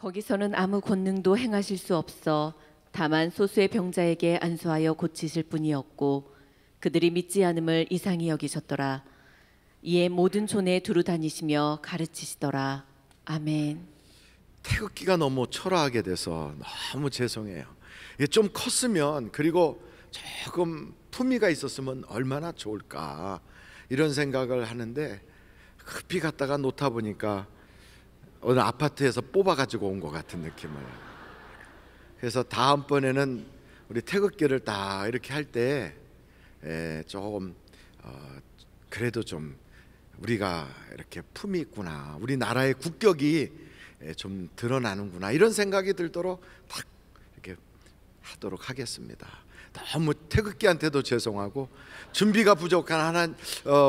거기서는 아무 권능도 행하실 수 없어 다만 소수의 병자에게 안수하여 고치실 뿐이었고 그들이 믿지 않음을 이상히 여기셨더라. 이에 모든 촌에 두루 다니시며 가르치시더라. 아멘. 태극기가 너무 초라하게 돼서 너무 죄송해요. 이게 좀 컸으면, 그리고 조금 품위가 있었으면 얼마나 좋을까, 이런 생각을 하는데 급히 갔다가 놓다 보니까 어느 아파트에서 뽑아가지고 온 것 같은 느낌을. 그래서 다음번에는 우리 태극기를 딱 이렇게 할 때 조금 그래도 좀 우리가 이렇게 품이 있구나, 우리나라의 국격이 좀 드러나는구나, 이런 생각이 들도록 딱 이렇게 하도록 하겠습니다. 너무 태극기한테도 죄송하고 준비가 부족한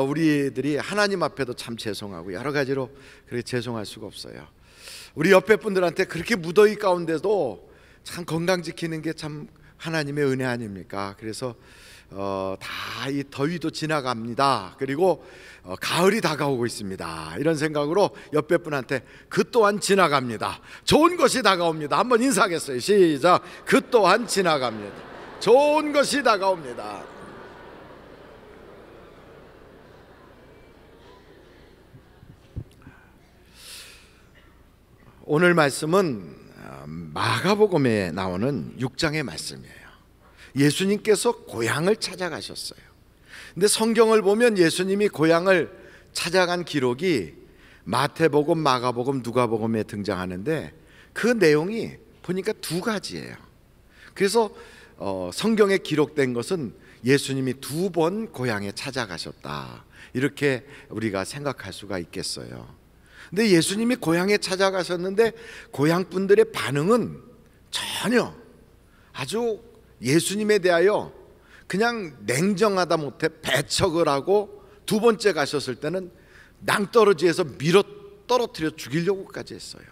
우리들이 하나님 앞에도 참 죄송하고 여러 가지로 그렇게 죄송할 수가 없어요. 우리 옆에 분들한테 그렇게 무더위 가운데도 참 건강 지키는 게 참 하나님의 은혜 아닙니까? 그래서 다 이 더위도 지나갑니다. 그리고 가을이 다가오고 있습니다. 이런 생각으로 옆에 분한테 그 또한 지나갑니다. 좋은 것이 다가옵니다. 한번 인사하겠어요. 시작. 그 또한 지나갑니다. 좋은 것이 다가옵니다. 오늘 말씀은 마가복음에 나오는 6장의 말씀이에요. 예수님께서 고향을 찾아가셨어요. 근데 성경을 보면 예수님이 고향을 찾아간 기록이 마태복음, 마가복음, 누가복음에 등장하는데 그 내용이 보니까 두 가지예요. 그래서 성경에 기록된 것은 예수님이 두 번 고향에 찾아가셨다, 이렇게 우리가 생각할 수가 있겠어요. 근데 예수님이 고향에 찾아가셨는데 고향 분들의 반응은 전혀 아주 예수님에 대하여 그냥 냉정하다 못해 배척을 하고, 두 번째 가셨을 때는 낭떠러지에서 밀어 떨어뜨려 죽이려고까지 했어요.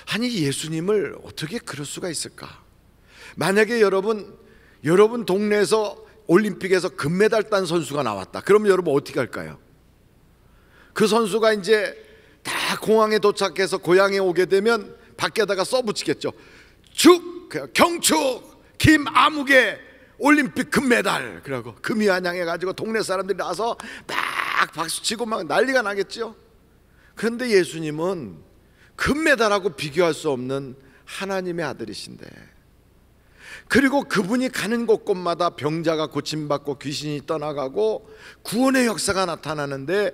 아니, 예수님을 어떻게 그럴 수가 있을까? 만약에 여러분 동네에서 올림픽에서 금메달 딴 선수가 나왔다, 그러면 여러분 어떻게 할까요? 그 선수가 이제 다 공항에 도착해서 고향에 오게 되면 밖에다가 써붙이겠죠. 경축 김아무개 올림픽 금메달. 그러고 금이 환영해가지고 동네 사람들이 나서 딱 박수치고 막 난리가 나겠죠. 그런데 예수님은 금메달하고 비교할 수 없는 하나님의 아들이신데, 그리고 그분이 가는 곳곳마다 병자가 고침받고 귀신이 떠나가고 구원의 역사가 나타나는데,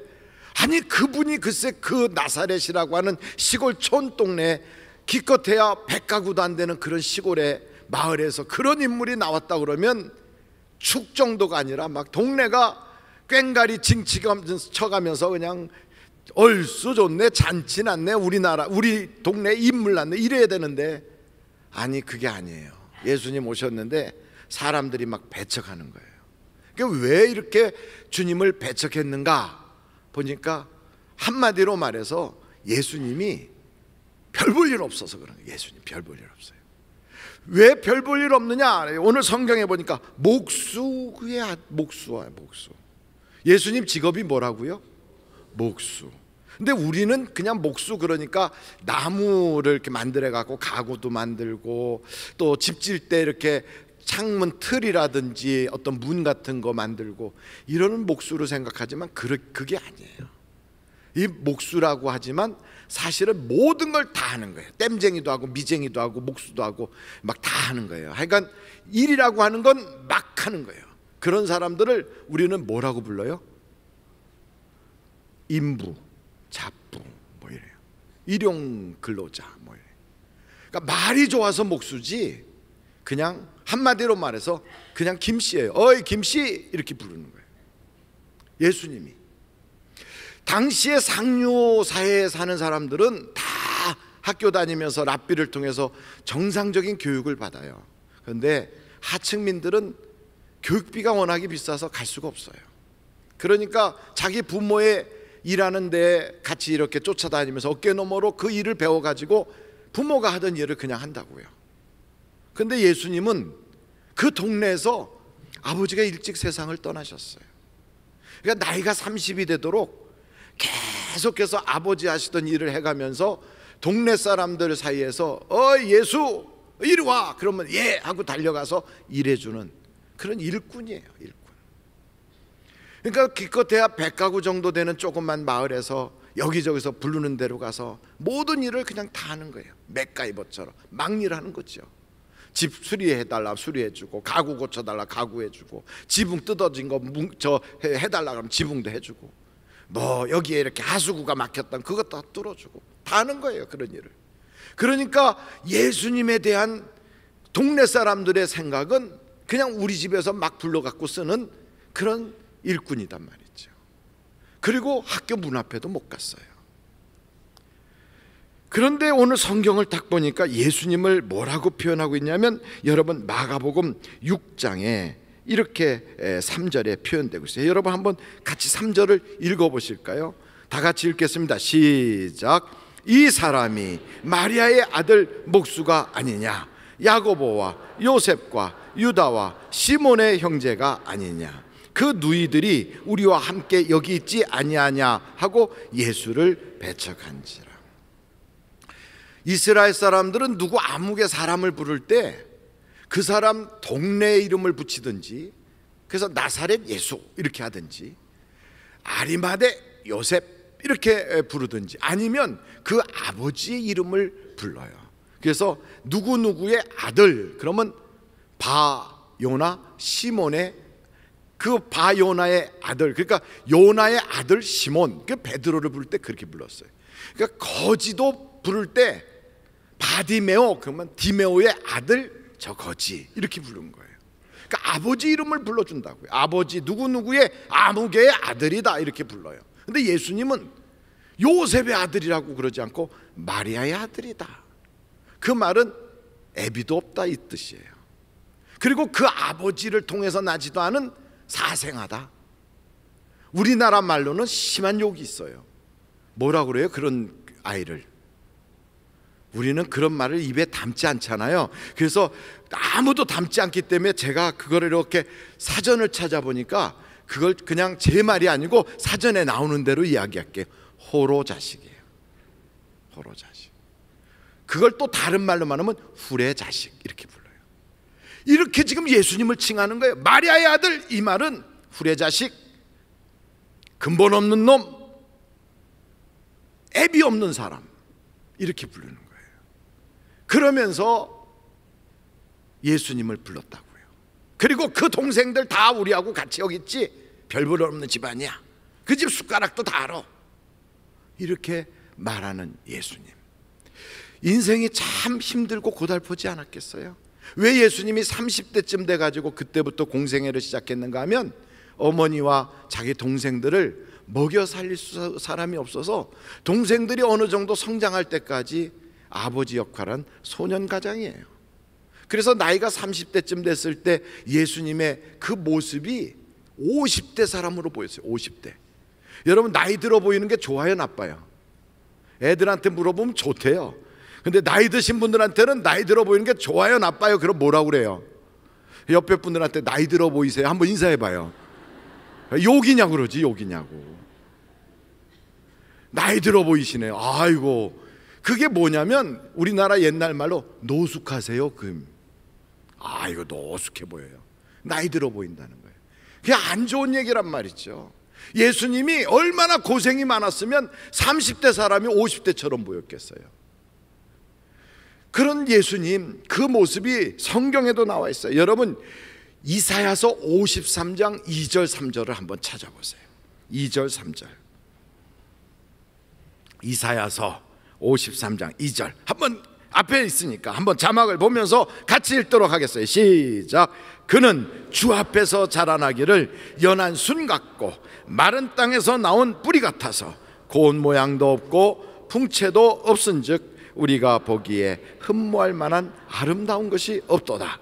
아니 그분이 글쎄 그 나사렛이라고 하는 시골 촌동네, 기껏해야 100가구도 안 되는 그런 시골의 마을에서 그런 인물이 나왔다 그러면 축 정도가 아니라 막 동네가 꽹가리 징치쳐가면서 그냥 얼쑤 좋네, 잔치 났네, 우리 동네 인물 났네, 이래야 되는데, 아니 그게 아니에요. 예수님 오셨는데 사람들이 막 배척하는 거예요. 그러니까 왜 이렇게 주님을 배척했는가 보니까 한마디로 말해서 예수님이 별 볼 일 없어서 그런 거예요. 예수님 별 볼 일 없어요. 왜 별 볼 일 없느냐? 오늘 성경에 보니까 목수야, 목수야, 목수. 예수님 직업이 뭐라고요? 목수. 근데 우리는 그냥 목수 그러니까 나무를 이렇게 만들어 갖고 가구도 만들고, 또 집 질 때 이렇게 창문 틀이라든지 어떤 문 같은 거 만들고 이러는 목수로 생각하지만 그게 아니에요. 이 목수라고 하지만 사실은 모든 걸 다 하는 거예요. 땜쟁이도 하고 미쟁이도 하고 목수도 하고 막 다 하는 거예요. 하여간 일이라고 하는 건 막 하는 거예요. 그런 사람들을 우리는 뭐라고 불러요? 인부, 잡부 뭐 이래요. 일용 근로자 뭐 이래요. 그러니까 말이 좋아서 목수지, 그냥 한마디로 말해서 그냥 김씨예요. 어이 김씨, 이렇게 부르는 거예요. 예수님이 당시에 상류 사회에 사는 사람들은 다 학교 다니면서 랍비를 통해서 정상적인 교육을 받아요. 그런데 하층민들은 교육비가 워낙에 비싸서 갈 수가 없어요. 그러니까 자기 부모의 일하는 데 같이 이렇게 쫓아다니면서 어깨너머로 그 일을 배워가지고 부모가 하던 일을 그냥 한다고요. 그런데 예수님은 그 동네에서 아버지가 일찍 세상을 떠나셨어요. 그러니까 나이가 30이 되도록 계속해서 아버지 하시던 일을 해가면서 동네 사람들 사이에서 예수 이리 와 그러면 예 하고 달려가서 일해주는 그런 일꾼이에요. 일꾼. 그러니까 기껏해야 100가구 정도 되는 조그만 마을에서 여기저기서 부르는 대로 가서 모든 일을 그냥 다 하는 거예요. 맥가이버처럼 막 일하는 거죠. 집 수리해달라 수리해주고, 가구 고쳐달라 가구해주고, 지붕 뜯어진 거 해달라 그러면 지붕도 해주고, 뭐 여기에 이렇게 하수구가 막혔던 그것도 다 뚫어주고, 다 하는 거예요. 그런 일을. 그러니까 예수님에 대한 동네 사람들의 생각은 그냥 우리 집에서 막 불러갖고 쓰는 그런 일꾼이단 말이죠. 그리고 학교 문 앞에도 못 갔어요. 그런데 오늘 성경을 딱 보니까 예수님을 뭐라고 표현하고 있냐면, 여러분 마가복음 6장에 이렇게 3절에 표현되고 있어요. 여러분 한번 같이 3절을 읽어보실까요? 다 같이 읽겠습니다. 시작. 이 사람이 마리아의 아들 목수가 아니냐, 야고보와 요셉과 유다와 시몬의 형제가 아니냐, 그 누이들이 우리와 함께 여기 있지 아니하냐 하고 예수를 배척한지라. 이스라엘 사람들은 누구 아무개 사람을 부를 때 그 사람 동네 이름을 붙이든지, 그래서 나사렛 예수 이렇게 하든지, 아리마대 요셉 이렇게 부르든지, 아니면 그 아버지의 이름을 불러요. 그래서 누구누구의 아들 그러면 바요나 시몬의, 그 바요나의 아들, 그러니까 요나의 아들 시몬, 그 베드로를 부를 때 그렇게 불렀어요. 그러니까 거지도 부를 때 바디메오 그러면 디메오의 아들 저 거지 이렇게 부른 거예요. 그러니까 아버지 이름을 불러준다고요. 아버지 누구누구의 아무개의 아들이다 이렇게 불러요. 근데 예수님은 요셉의 아들이라고 그러지 않고 마리아의 아들이다. 그 말은 애비도 없다 이 뜻이에요. 그리고 그 아버지를 통해서 나지도 않은 사생아다. 우리나라 말로는 심한 욕이 있어요. 뭐라 그래요? 그런 아이를. 우리는 그런 말을 입에 담지 않잖아요. 그래서 아무도 담지 않기 때문에 제가 그거를 이렇게 사전을 찾아보니까 그걸 그냥 제 말이 아니고 사전에 나오는 대로 이야기할게요. 호로자식이에요. 호로자식. 그걸 또 다른 말로 말하면 후레자식 이렇게 불러요. 이렇게 지금 예수님을 칭하는 거예요. 마리아의 아들, 이 말은 후레자식, 근본 없는 놈, 애비 없는 사람 이렇게 부르는 거예요. 그러면서 예수님을 불렀다고요. 그리고 그 동생들 다 우리하고 같이 여기 있지, 별볼 없는 집안이야, 그 집 숟가락도 다 알아, 이렇게 말하는 예수님. 인생이 참 힘들고 고달프지 않았겠어요? 왜 예수님이 30대쯤 돼가지고 그때부터 공생애를 시작했는가 하면, 어머니와 자기 동생들을 먹여 살릴 사람이 없어서 동생들이 어느 정도 성장할 때까지 아버지 역할은 소년가장이에요. 그래서 나이가 30대쯤 됐을 때 예수님의 그 모습이 50대 사람으로 보였어요. 50대. 여러분 나이 들어 보이는 게 좋아요 나빠요? 애들한테 물어보면 좋대요. 근데 나이 드신 분들한테는 나이 들어 보이는 게 좋아요 나빠요? 그럼 뭐라고 그래요? 옆에 분들한테 나이 들어 보이세요? 한번 인사해봐요. 욕이냐고 그러지. 욕이냐고. 나이 들어 보이시네요. 아이고, 그게 뭐냐면 우리나라 옛날 말로 노숙하세요 금. 아, 이거 노숙해 보여요. 나이 들어 보인다는 거예요. 그게 안 좋은 얘기란 말이죠. 예수님이 얼마나 고생이 많았으면 30대 사람이 50대처럼 보였겠어요. 그런 예수님, 그 모습이 성경에도 나와 있어요. 여러분 이사야서 53장 2절 3절을 한번 찾아보세요. 2절 3절. 이사야서 53장 2절 한번 앞에 있으니까 한번 자막을 보면서 같이 읽도록 하겠어요. 시작. 그는 주 앞에서 자라나기를 연한 순 같고 마른 땅에서 나온 뿌리 같아서 고운 모양도 없고 풍채도 없은즉 우리가 보기에 흠모할 만한 아름다운 것이 없도다.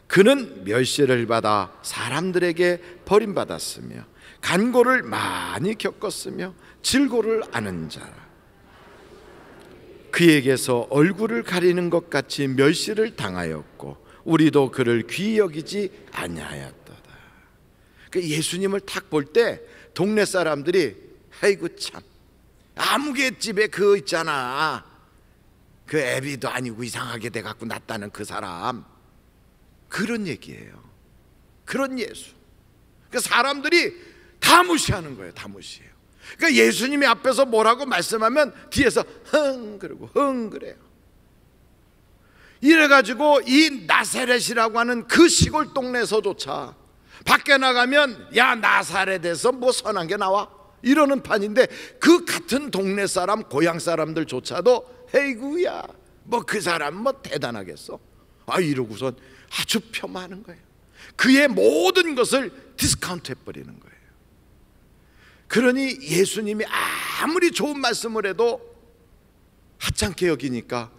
그는 멸시를 받아 사람들에게 버림받았으며 간고를 많이 겪었으며 질고를 아는 자라. 그에게서 얼굴을 가리는 것 같이 멸시를 당하였고 우리도 그를 귀히 여기지 아니하였도다. 예수님을 탁 볼 때 동네 사람들이 아이고 참 아무개집에 그 있잖아 그 애비도 아니고 이상하게 돼갖고 났다는 그 사람, 그런 얘기예요. 그런 예수. 그러니까 사람들이 다 무시하는 거예요. 다 무시해요. 그러니까 예수님이 앞에서 뭐라고 말씀하면 뒤에서 흥 그러고 흥 그래요. 이래가지고 이 나사렛이라고 하는 그 시골 동네에서조차 밖에 나가면 야 나사렛에서 뭐 선한 게 나와? 이러는 판인데 그 같은 동네 사람 고향 사람들조차도 에이구야 뭐 그 사람 뭐 대단하겠어? 아 이러고선 아주 폄하하는 거예요. 그의 모든 것을 디스카운트 해버리는 거예요. 그러니 예수님이 아무리 좋은 말씀을 해도 하찮게 여기니까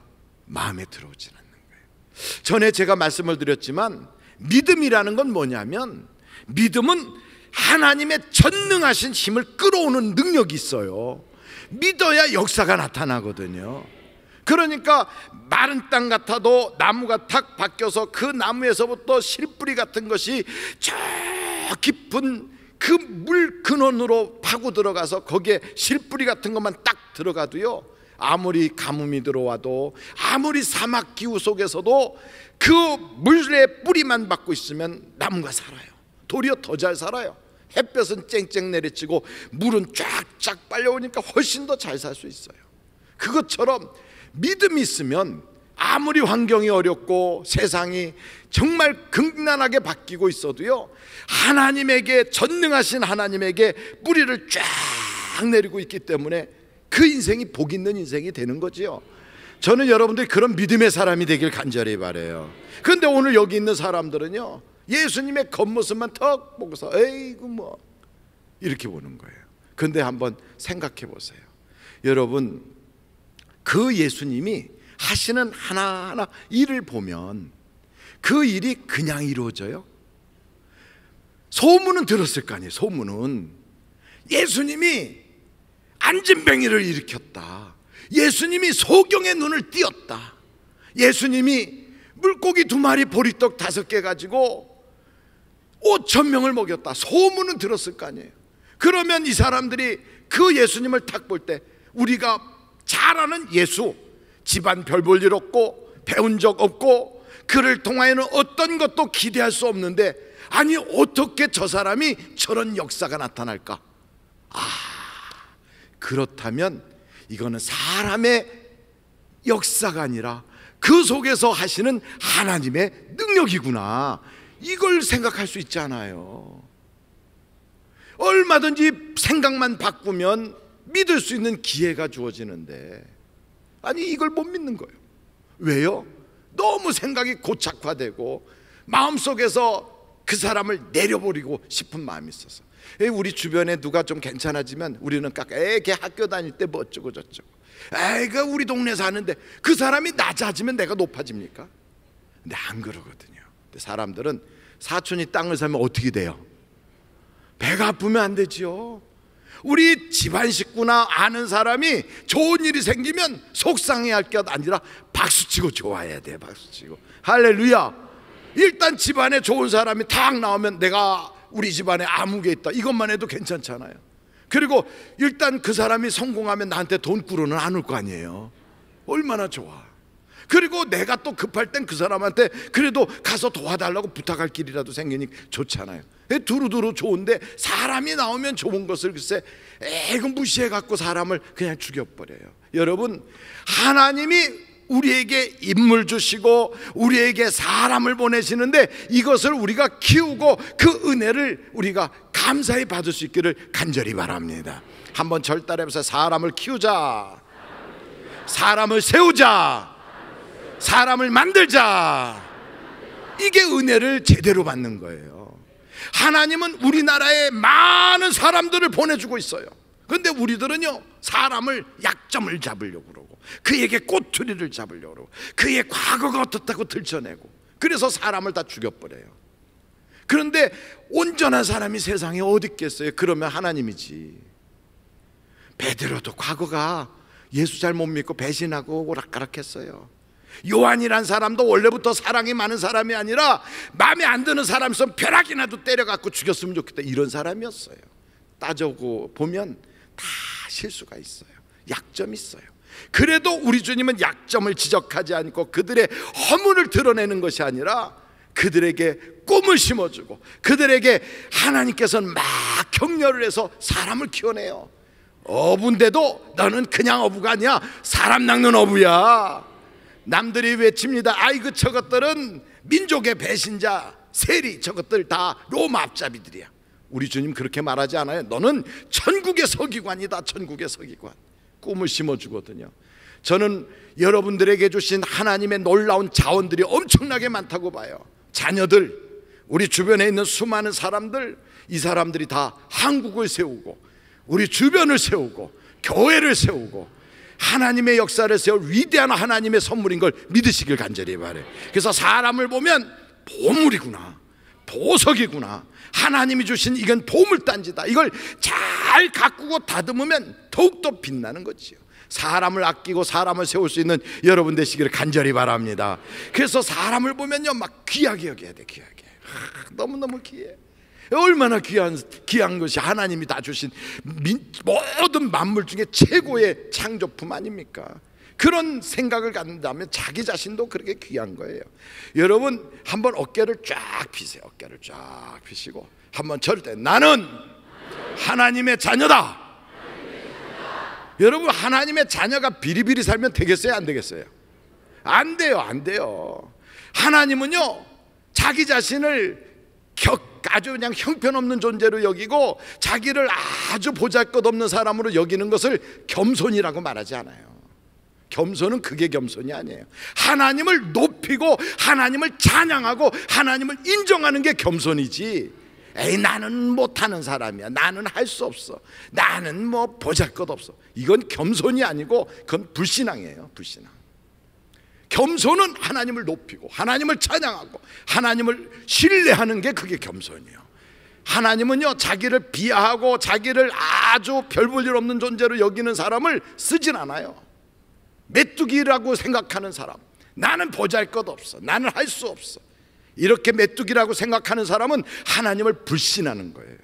마음에 들어오진 않는 거예요. 전에 제가 말씀을 드렸지만 믿음이라는 건 뭐냐면 믿음은 하나님의 전능하신 힘을 끌어오는 능력이 있어요. 믿어야 역사가 나타나거든요. 그러니까 마른 땅 같아도 나무가 탁 바뀌어서 그 나무에서부터 실뿌리 같은 것이 저 깊은 그 물 근원으로 파고 들어가서 거기에 실뿌리 같은 것만 딱 들어가도요, 아무리 가뭄이 들어와도 아무리 사막 기후 속에서도 그 물의 뿌리만 받고 있으면 나무가 살아요. 도리어 더 잘 살아요. 햇볕은 쨍쨍 내리치고 물은 쫙쫙 빨려오니까 훨씬 더 잘 살 수 있어요. 그것처럼 믿음이 있으면 아무리 환경이 어렵고 세상이 정말 극난하게 바뀌고 있어도요, 하나님에게, 전능하신 하나님에게 뿌리를 쫙 내리고 있기 때문에 그 인생이 복 있는 인생이 되는 거지요. 저는 여러분들이 그런 믿음의 사람이 되길 간절히 바라요. 그런데 오늘 여기 있는 사람들은요, 예수님의 겉모습만 턱 보고서 에이구 뭐 이렇게 보는 거예요. 그런데 한번 생각해 보세요. 여러분, 그 예수님이 하시는 하나하나 일을 보면 그 일이 그냥 이루어져요? 소문은 들었을 거 아니에요. 소문은 예수님이 안진뱅이를 일으켰다, 예수님이 소경의 눈을 띄었다, 예수님이 물고기 2마리 보리떡 5개 가지고 5,000명을 먹였다. 소문은 들었을 거 아니에요. 그러면 이 사람들이 그 예수님을 딱 볼 때 우리가 잘 아는 예수, 집안 별 볼 일 없고 배운 적 없고 그를 통하여는 어떤 것도 기대할 수 없는데, 아니 어떻게 저 사람이 저런 역사가 나타날까? 그렇다면 이거는 사람의 역사가 아니라 그 속에서 하시는 하나님의 능력이구나, 이걸 생각할 수 있잖아요. 얼마든지 생각만 바꾸면 믿을 수 있는 기회가 주어지는데, 아니 이걸 못 믿는 거예요. 왜요? 너무 생각이 고착화되고 마음속에서 그 사람을 내려버리고 싶은 마음이 있어서. 우리 주변에 누가 좀 괜찮아지면 우리는 걔 학교 다닐 때 뭐 어쩌고 저쩌고, 그 우리 동네 사는데 그 사람이 낮아지면 내가 높아집니까? 근데 안 그러거든요. 근데 사람들은 사촌이 땅을 사면 어떻게 돼요? 배가 아프면 안 되지요. 우리 집안 식구나 아는 사람이 좋은 일이 생기면 속상해할 게 아니라 박수치고 좋아해야 돼. 박수치고 할렐루야. 일단 집안에 좋은 사람이 탁 나오면 내가 우리 집안에 아무 게 있다, 이것만 해도 괜찮잖아요. 그리고 일단 그 사람이 성공하면 나한테 돈 꾸러는 안 올 거 아니에요. 얼마나 좋아. 그리고 내가 또 급할 땐 그 사람한테 그래도 가서 도와달라고 부탁할 길이라도 생기니 좋잖아요. 두루두루 좋은데 사람이 나오면 좋은 것을 글쎄 이거 무시해갖고 사람을 그냥 죽여버려요. 여러분, 하나님이 우리에게 인물 주시고 우리에게 사람을 보내시는데 이것을 우리가 키우고 그 은혜를 우리가 감사히 받을 수 있기를 간절히 바랍니다. 한번 절따라해보세요. 사람을 키우자, 사람을 세우자, 사람을 만들자. 이게 은혜를 제대로 받는 거예요. 하나님은 우리나라에 많은 사람들을 보내주고 있어요. 그런데 우리들은요, 사람을 약점을 잡으려고 그러고 그에게 꼬투리를 잡으려고 그러고 그의 과거가 어떻다고 들춰내고, 그래서 사람을 다 죽여버려요. 그런데 온전한 사람이 세상에 어디 있겠어요? 그러면 하나님이지. 베드로도 과거가 예수 잘 못 믿고 배신하고 오락가락했어요. 요한이란 사람도 원래부터 사랑이 많은 사람이 아니라 마음에 안 드는 사람 있으면 벼락이라도 때려갖고 죽였으면 좋겠다, 이런 사람이었어요. 따져고 보면 다 실수가 있어요. 약점이 있어요. 그래도 우리 주님은 약점을 지적하지 않고 그들의 허물을 드러내는 것이 아니라 그들에게 꿈을 심어주고 그들에게 하나님께서는 막 격려를 해서 사람을 키워내요. 어부인데도 너는 그냥 어부가 아니야. 사람 낚는 어부야. 남들이 외칩니다. 아이고 저것들은 민족의 배신자, 세리, 저것들 다 로마 앞잡이들이야. 우리 주님 그렇게 말하지 않아요. 너는 천국의 서기관이다. 천국의 서기관. 꿈을 심어주거든요. 저는 여러분들에게 주신 하나님의 놀라운 자원들이 엄청나게 많다고 봐요. 자녀들, 우리 주변에 있는 수많은 사람들, 이 사람들이 다 한국을 세우고 우리 주변을 세우고 교회를 세우고 하나님의 역사를 세울 위대한 하나님의 선물인 걸 믿으시길 간절히 바라요. 그래서 사람을 보면 보물이구나, 보석이구나, 하나님이 주신 이건 보물단지다, 이걸 잘 가꾸고 다듬으면 더욱더 빛나는 거지요. 사람을 아끼고 사람을 세울 수 있는 여러분 되시기를 간절히 바랍니다. 그래서 사람을 보면요 막 귀하게 여겨야 돼. 귀하게. 너무너무 귀해. 얼마나 귀한 것이 하나님이 다 주신 모든 만물 중에 최고의 창조품 아닙니까? 그런 생각을 갖는다면 자기 자신도 그렇게 귀한 거예요. 여러분 한번 어깨를 쫙 펴세요. 어깨를 쫙 펴시고 한번 절대 나는 하나님의 자녀다. 여러분 하나님의 자녀가 비리비리 살면 되겠어요? 안 되겠어요? 안 돼요. 안 돼요. 하나님은요 자기 자신을 아주 그냥 형편없는 존재로 여기고 자기를 아주 보잘것없는 사람으로 여기는 것을 겸손이라고 말하지 않아요. 겸손은 그게 겸손이 아니에요. 하나님을 높이고 하나님을 찬양하고 하나님을 인정하는 게 겸손이지, 에이 나는 못하는 사람이야, 나는 할 수 없어, 나는 뭐 보잘것없어, 이건 겸손이 아니고 그건 불신앙이에요. 불신앙. 겸손은 하나님을 높이고 하나님을 찬양하고 하나님을 신뢰하는 게 그게 겸손이에요. 하나님은요 자기를 비하하고 자기를 아주 별 볼 일 없는 존재로 여기는 사람을 쓰진 않아요. 메뚜기라고 생각하는 사람, 나는 보잘것없어, 나는 할 수 없어, 이렇게 메뚜기라고 생각하는 사람은 하나님을 불신하는 거예요.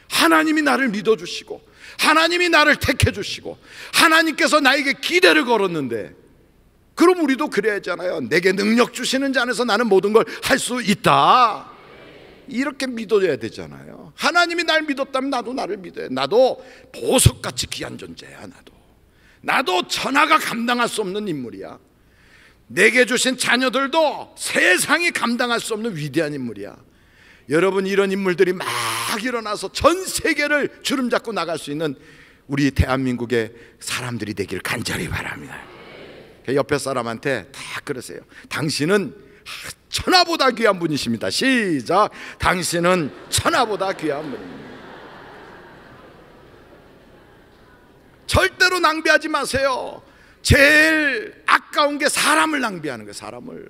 하나님이 나를 믿어주시고 하나님이 나를 택해주시고 하나님께서 나에게 기대를 걸었는데, 그럼 우리도 그래야잖아요. 내게 능력 주시는 자 안에서 나는 모든 걸 할 수 있다, 이렇게 믿어야 되잖아요. 하나님이 날 믿었다면 나도 나를 믿어요. 나도 보석같이 귀한 존재야. 나도 천하가 감당할 수 없는 인물이야. 내게 주신 자녀들도 세상이 감당할 수 없는 위대한 인물이야. 여러분 이런 인물들이 막 일어나서 전 세계를 주름잡고 나갈 수 있는 우리 대한민국의 사람들이 되기를 간절히 바랍니다. 옆에 사람한테 다 그러세요. 당신은 천하보다 귀한 분이십니다. 시작. 당신은 천하보다 귀한 분입니다. 절대로 낭비하지 마세요. 제일 아까운 게 사람을 낭비하는 거예요. 사람을.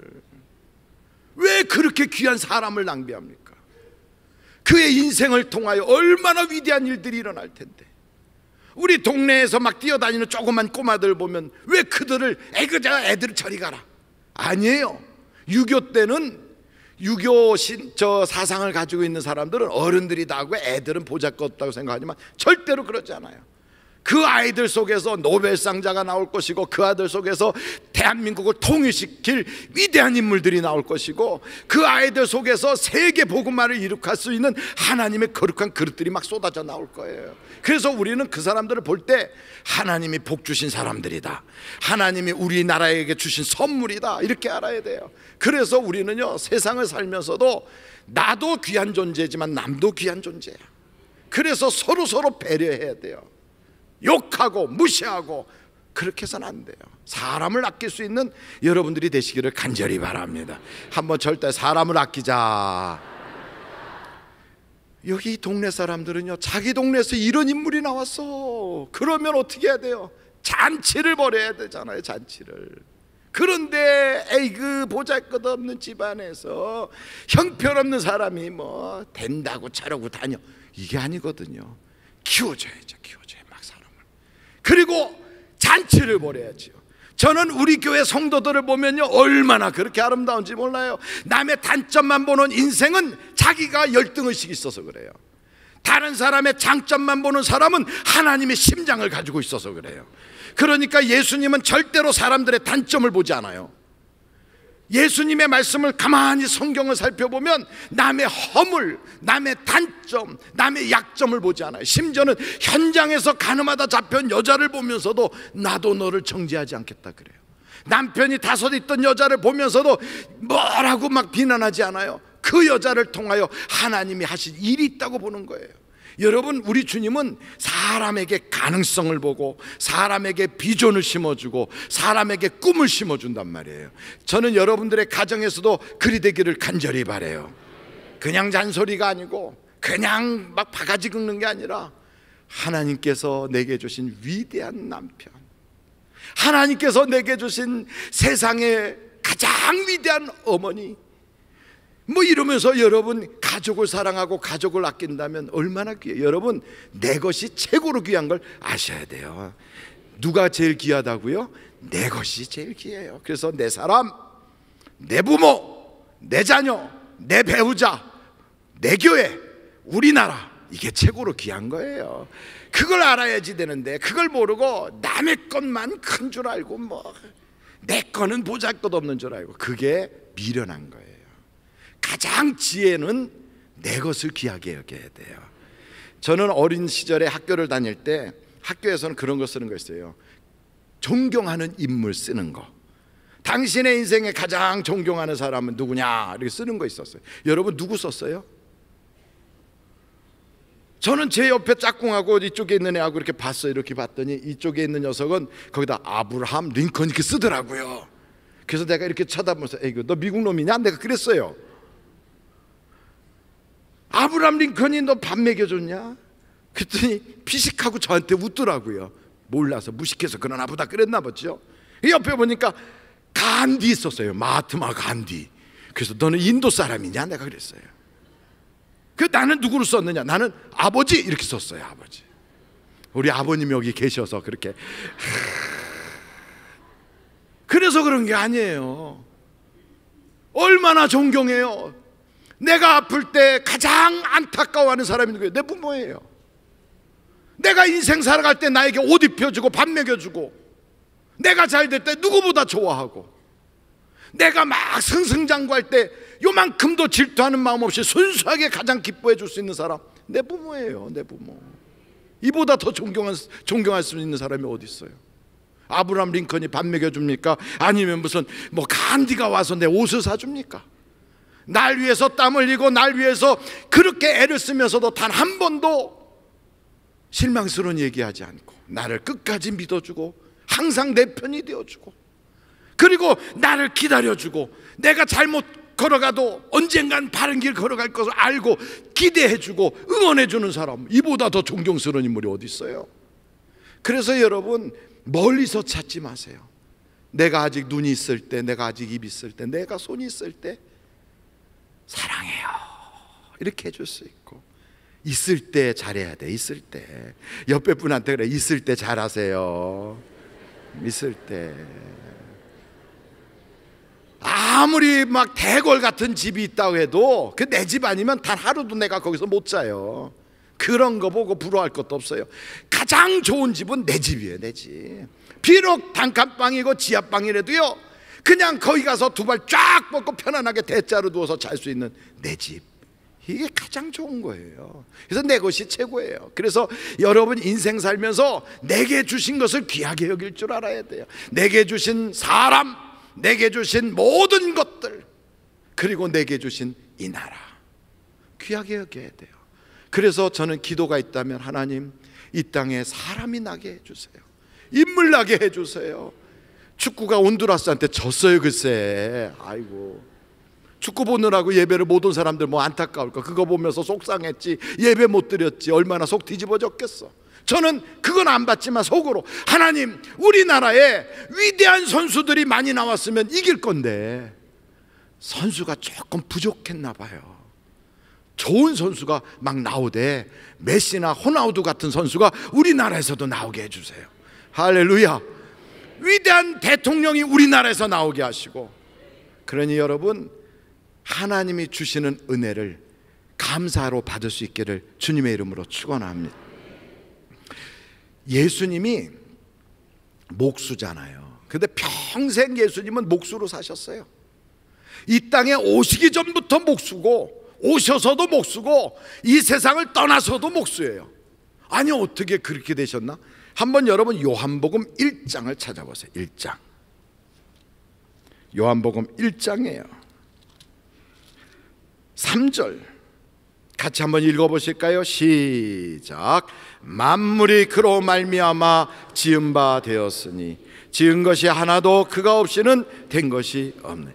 왜 그렇게 귀한 사람을 낭비합니까? 그의 인생을 통하여 얼마나 위대한 일들이 일어날 텐데. 우리 동네에서 막 뛰어다니는 조그만 꼬마들 보면 왜 그들을 애들을 저리 가라, 아니에요. 6.25 때는 유교 사상을 가지고 있는 사람들은 어른들이 다 하고 애들은 보잘것없다고 생각하지만 절대로 그렇지 않아요. 그 아이들 속에서 노벨상자가 나올 것이고 그 아이들 속에서 대한민국을 통일시킬 위대한 인물들이 나올 것이고 그 아이들 속에서 세계 복음화를 이룩할 수 있는 하나님의 거룩한 그릇들이 막 쏟아져 나올 거예요. 그래서 우리는 그 사람들을 볼 때 하나님이 복 주신 사람들이다, 하나님이 우리나라에게 주신 선물이다, 이렇게 알아야 돼요. 그래서 우리는요 세상을 살면서도 나도 귀한 존재지만 남도 귀한 존재야. 그래서 서로 배려해야 돼요. 욕하고 무시하고 그렇게 해서는 안 돼요. 사람을 아낄 수 있는 여러분들이 되시기를 간절히 바랍니다. 한번 절대 사람을 아끼자. 여기 동네 사람들은요 자기 동네에서 이런 인물이 나왔어. 그러면 어떻게 해야 돼요? 잔치를 벌여야 되잖아요. 잔치를. 그런데 그 보잘것없는 집안에서 형편없는 사람이 뭐 된다고 저러고 다녀, 이게 아니거든요. 키워줘야죠. 그리고 잔치를 벌여야지요. 저는 우리 교회 성도들을 보면요 얼마나 그렇게 아름다운지 몰라요. 남의 단점만 보는 인생은 자기가 열등의식이 있어서 그래요. 다른 사람의 장점만 보는 사람은 하나님의 심장을 가지고 있어서 그래요. 그러니까 예수님은 절대로 사람들의 단점을 보지 않아요. 예수님의 말씀을 가만히 성경을 살펴보면 남의 허물, 남의 단점, 남의 약점을 보지 않아요. 심지어는 현장에서 가늠하다 잡혀온 여자를 보면서도 나도 너를 정죄하지 않겠다 그래요. 남편이 다섯 있던 여자를 보면서도 뭐라고 막 비난하지 않아요. 그 여자를 통하여 하나님이 하신 일이 있다고 보는 거예요. 여러분, 우리 주님은 사람에게 가능성을 보고 사람에게 비전을 심어주고 사람에게 꿈을 심어준단 말이에요. 저는 여러분들의 가정에서도 그리 되기를 간절히 바라요. 그냥 잔소리가 아니고 그냥 막 바가지 긁는 게 아니라 하나님께서 내게 주신 위대한 남편, 하나님께서 내게 주신 세상의 가장 위대한 어머니, 뭐 이러면서 여러분 가족을 사랑하고 가족을 아낀다면 얼마나 귀해요. 여러분, 내 것이 최고로 귀한 걸 아셔야 돼요. 누가 제일 귀하다고요? 내 것이 제일 귀해요. 그래서 내 사람, 내 부모, 내 자녀, 내 배우자, 내 교회, 우리나라, 이게 최고로 귀한 거예요. 그걸 알아야지 되는데 그걸 모르고 남의 것만 큰 줄 알고 뭐 내 거는 보잘것없는 줄 알고, 그게 미련한 거예요. 가장 지혜는 내 것을 귀하게 여겨야 돼요. 저는 어린 시절에 학교를 다닐 때 학교에서는 그런 거 쓰는 거 있어요. 존경하는 인물 쓰는 거. 당신의 인생에 가장 존경하는 사람은 누구냐 이렇게 쓰는 거 있었어요. 여러분 누구 썼어요? 저는 제 옆에 짝꿍하고 이쪽에 있는 애하고 이렇게 봤어요. 이렇게 봤더니 이쪽에 있는 녀석은 거기다 아브라함 링컨 이렇게 쓰더라고요. 그래서 내가 이렇게 쳐다보면서 에이구 너 미국 놈이냐? 내가 그랬어요. 아브라함 링컨이 너 밥 먹여줬냐? 그랬더니 피식하고 저한테 웃더라고요. 몰라서 무식해서 그러나 보다 그랬나 보죠. 옆에 보니까 간디 있었어요. 마하트마 간디. 그래서 너는 인도 사람이냐? 내가 그랬어요. 그 나는 누구를 썼느냐? 나는 아버지 이렇게 썼어요. 아버지. 우리 아버님이 여기 계셔서 그렇게. 그래서 그런 게 아니에요. 얼마나 존경해요. 내가 아플 때 가장 안타까워하는 사람이 누구예요? 내 부모예요. 내가 인생 살아갈 때 나에게 옷 입혀주고 밥 먹여주고, 내가 잘 될 때 누구보다 좋아하고, 내가 막 승승장구할 때 요만큼도 질투하는 마음 없이 순수하게 가장 기뻐해 줄 수 있는 사람, 내 부모예요. 내 부모. 이보다 더 존경할 수 있는 사람이 어디 있어요? 아브라함 링컨이 밥 먹여줍니까? 아니면 무슨 뭐 간디가 와서 내 옷을 사줍니까? 날 위해서 땀 흘리고 날 위해서 그렇게 애를 쓰면서도 단 한 번도 실망스러운 얘기하지 않고 나를 끝까지 믿어주고 항상 내 편이 되어주고, 그리고 나를 기다려주고, 내가 잘못 걸어가도 언젠간 바른 길 걸어갈 것을 알고 기대해주고 응원해주는 사람, 이보다 더 존경스러운 인물이 어디 있어요? 그래서 여러분 멀리서 찾지 마세요. 내가 아직 눈이 있을 때, 내가 아직 입이 있을 때, 내가 손이 있을 때 사랑해요 이렇게 해줄 수 있고, 있을 때 잘해야 돼. 있을 때 옆에 분한테 그래. 있을 때 잘하세요. 있을 때. 아무리 막 대궐 같은 집이 있다고 해도 그 내 집 아니면 단 하루도 내가 거기서 못 자요. 그런 거 보고 부러워할 것도 없어요. 가장 좋은 집은 내 집이에요. 내 집. 비록 단칸방이고 지하방이라도요, 그냥 거기 가서 두 발 쫙 뻗고 편안하게 대자로 누워서 잘 수 있는 내 집, 이게 가장 좋은 거예요. 그래서 내 것이 최고예요. 그래서 여러분 인생 살면서 내게 주신 것을 귀하게 여길 줄 알아야 돼요. 내게 주신 사람, 내게 주신 모든 것들, 그리고 내게 주신 이 나라 귀하게 여겨야 돼요. 그래서 저는 기도가 있다면, 하나님 이 땅에 사람이 나게 해주세요. 인물 나게 해주세요. 축구가 온두라스한테 졌어요. 글쎄, 아이고, 축구 보느라고 예배를 못 온 사람들 뭐 안타까울까. 그거 보면서 속상했지, 예배 못 드렸지, 얼마나 속 뒤집어졌겠어. 저는 그건 안 봤지만 속으로, 하나님 우리나라에 위대한 선수들이 많이 나왔으면 이길 건데 선수가 조금 부족했나 봐요. 좋은 선수가 막 나오되 메시나 호나우두 같은 선수가 우리나라에서도 나오게 해주세요. 할렐루야. 위대한 대통령이 우리나라에서 나오게 하시고, 그러니 여러분 하나님이 주시는 은혜를 감사로 받을 수 있기를 주님의 이름으로 축원합니다. 예수님이 목수잖아요. 근데 평생 예수님은 목수로 사셨어요. 이 땅에 오시기 전부터 목수고, 오셔서도 목수고, 이 세상을 떠나서도 목수예요. 아니 어떻게 그렇게 되셨나? 한번 여러분 요한복음 1장을 찾아보세요. 1장. 요한복음 1장이에요. 3절 같이 한번 읽어보실까요? 시작. 만물이 그로 말미암아 지은 바 되었으니 지은 것이 하나도 그가 없이는 된 것이 없네.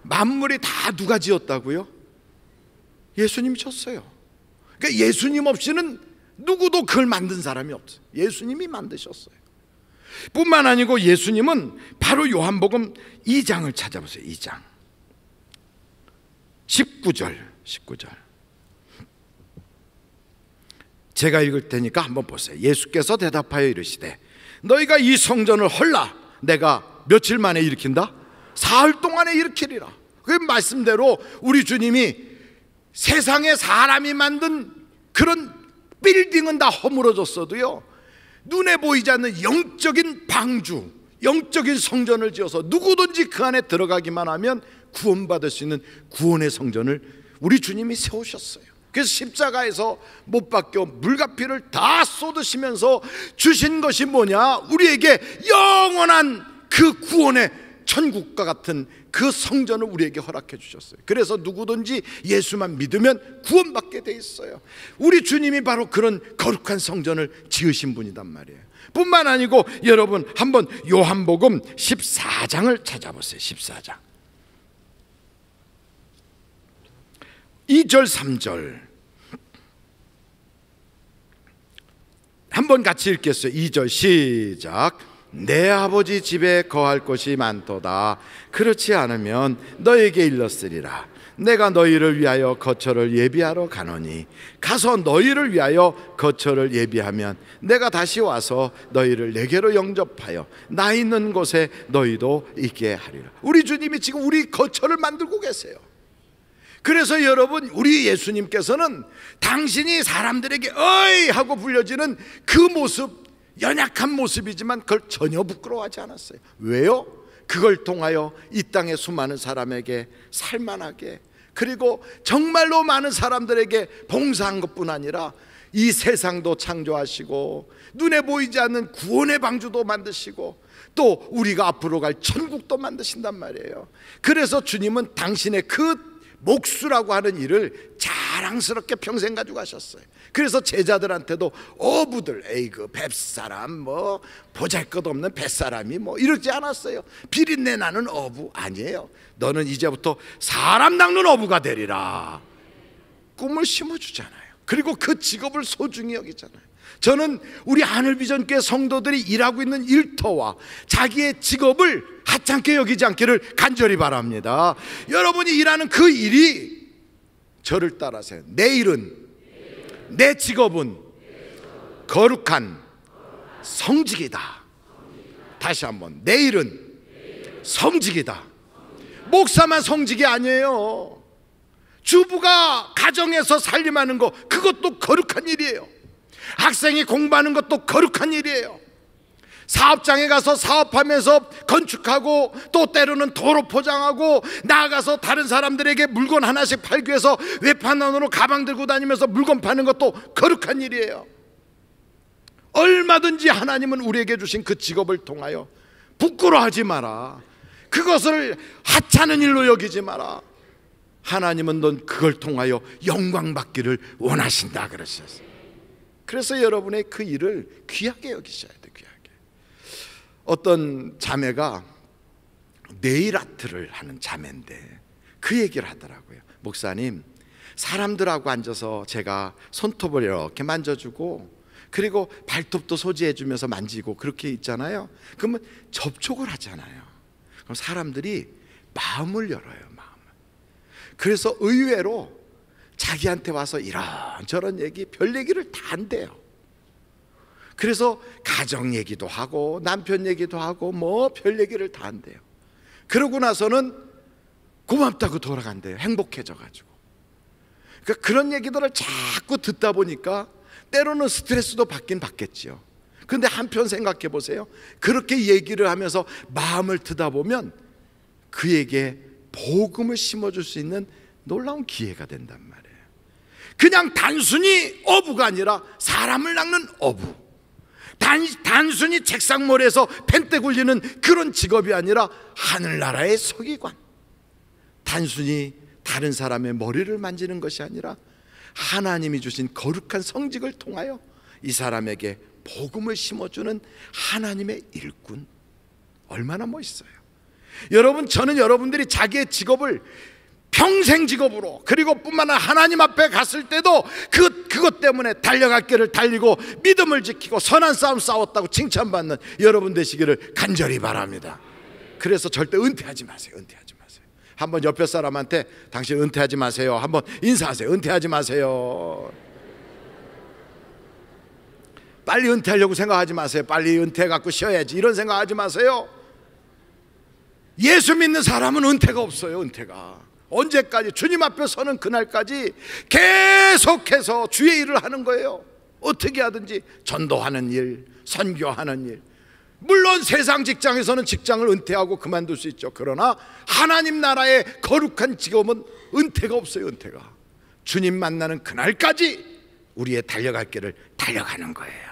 만물이 다 누가 지었다고요? 예수님이 졌어요. 그러니까 예수님 없이는 누구도 그걸 만든 사람이 없어요. 예수님이 만드셨어요. 뿐만 아니고 예수님은 바로 요한복음 2장을 찾아보세요. 2장 19절 제가 읽을 테니까 한번 보세요. 예수께서 대답하여 이르시되 너희가 이 성전을 헐라 내가 며칠 만에 일으킨다? 사흘 동안에 일으키리라. 그 말씀대로 우리 주님이 세상에 사람이 만든 그런 빌딩은 다 허물어졌어도요, 눈에 보이지 않는 영적인 방주, 영적인 성전을 지어서 누구든지 그 안에 들어가기만 하면 구원받을 수 있는 구원의 성전을 우리 주님이 세우셨어요. 그래서 십자가에서 못 박혀 물과 피를 다 쏟으시면서 주신 것이 뭐냐? 우리에게 영원한 그 구원의 천국과 같은 그 성전을 우리에게 허락해 주셨어요. 그래서 누구든지 예수만 믿으면 구원받게 돼 있어요. 우리 주님이 바로 그런 거룩한 성전을 지으신 분이단 말이에요. 뿐만 아니고 여러분 한번 요한복음 14장을 찾아보세요. 14장 2절 3절 한번 같이 읽겠어요. 2절 시작. 내 아버지 집에 거할 곳이 많도다. 그렇지 않으면 너에게 일렀으리라. 내가 너희를 위하여 거처를 예비하러 가노니 가서 너희를 위하여 거처를 예비하면 내가 다시 와서 너희를 내게로 영접하여 나 있는 곳에 너희도 있게 하리라. 우리 주님이 지금 우리 거처를 만들고 계세요. 그래서 여러분 우리 예수님께서는 당신이 사람들에게 어이 하고 불려지는 그 모습, 연약한 모습이지만 그걸 전혀 부끄러워하지 않았어요. 왜요? 그걸 통하여 이 땅의 수많은 사람에게 살만하게, 그리고 정말로 많은 사람들에게 봉사한 것뿐 아니라 이 세상도 창조하시고 눈에 보이지 않는 구원의 방주도 만드시고 또 우리가 앞으로 갈 천국도 만드신단 말이에요. 그래서 주님은 당신의 그 목수라고 하는 일을 자랑스럽게 평생 가지고 가셨어요. 그래서 제자들한테도 어부들, 에이 그 뱃사람 뭐 보잘것없는 뱃사람이 뭐 이러지 않았어요. 비린내 나는 어부 아니에요. 너는 이제부터 사람 낚는 어부가 되리라. 꿈을 심어주잖아요. 그리고 그 직업을 소중히 여기잖아요. 저는 우리 하늘비전교회 성도들이 일하고 있는 일터와 자기의 직업을 하찮게 여기지 않기를 간절히 바랍니다. 여러분이 일하는 그 일이 저를 따라서요. 내 일은, 내 직업은 거룩한 성직이다. 다시 한번, 내 일은 성직이다. 목사만 성직이 아니에요. 주부가 가정에서 살림하는 거, 그것도 거룩한 일이에요. 학생이 공부하는 것도 거룩한 일이에요. 사업장에 가서 사업하면서 건축하고 또 때로는 도로 포장하고 나아가서 다른 사람들에게 물건 하나씩 팔기 위해서 외판원으로 가방 들고 다니면서 물건 파는 것도 거룩한 일이에요. 얼마든지 하나님은 우리에게 주신 그 직업을 통하여 부끄러워하지 마라. 그것을 하찮은 일로 여기지 마라. 하나님은 넌 그걸 통하여 영광 받기를 원하신다 그러셨어요. 그래서 여러분의 그 일을 귀하게 여기셔야 돼요. 귀하게. 어떤 자매가 네일 아트를 하는 자매인데 그 얘기를 하더라고요. 목사님, 사람들하고 앉아서 제가 손톱을 이렇게 만져주고 그리고 발톱도 소지해 주면서 만지고 그렇게 있잖아요. 그러면 접촉을 하잖아요. 그럼 사람들이 마음을 열어요. 마음을. 그래서 의외로 자기한테 와서 이런저런 얘기, 별 얘기를 다 한대요. 그래서 가정 얘기도 하고 남편 얘기도 하고 뭐 별 얘기를 다 한대요. 그러고 나서는 고맙다고 돌아간대요. 행복해져가지고. 그러니까 그런 얘기들을 자꾸 듣다 보니까 때로는 스트레스도 받긴 받겠죠. 그런데 한편 생각해 보세요. 그렇게 얘기를 하면서 마음을 듣다 보면 그에게 복음을 심어줄 수 있는 놀라운 기회가 된단 말이에요. 그냥 단순히 어부가 아니라 사람을 낚는 어부, 단순히 책상머리에서 펜대 굴리는 그런 직업이 아니라 하늘나라의 서기관, 단순히 다른 사람의 머리를 만지는 것이 아니라 하나님이 주신 거룩한 성직을 통하여 이 사람에게 복음을 심어주는 하나님의 일꾼. 얼마나 멋있어요. 여러분, 저는 여러분들이 자기의 직업을 평생 직업으로, 그리고 뿐만 아니라 하나님 앞에 갔을 때도 그것 때문에 달려갈 길을 달리고 믿음을 지키고 선한 싸움 싸웠다고 칭찬받는 여러분 되시기를 간절히 바랍니다. 그래서 절대 은퇴하지 마세요. 은퇴하지 마세요. 한번 옆에 사람한테 당신 은퇴하지 마세요 한번 인사하세요. 은퇴하지 마세요. 빨리 은퇴하려고 생각하지 마세요. 빨리 은퇴해갖고 쉬어야지 이런 생각하지 마세요. 예수 믿는 사람은 은퇴가 없어요. 은퇴가 언제까지? 주님 앞에 서는 그날까지 계속해서 주의 일을 하는 거예요. 어떻게 하든지 전도하는 일, 선교하는 일. 물론 세상 직장에서는 직장을 은퇴하고 그만둘 수 있죠. 그러나 하나님 나라의 거룩한 직업은 은퇴가 없어요. 은퇴가 주님 만나는 그날까지 우리의 달려갈 길을 달려가는 거예요.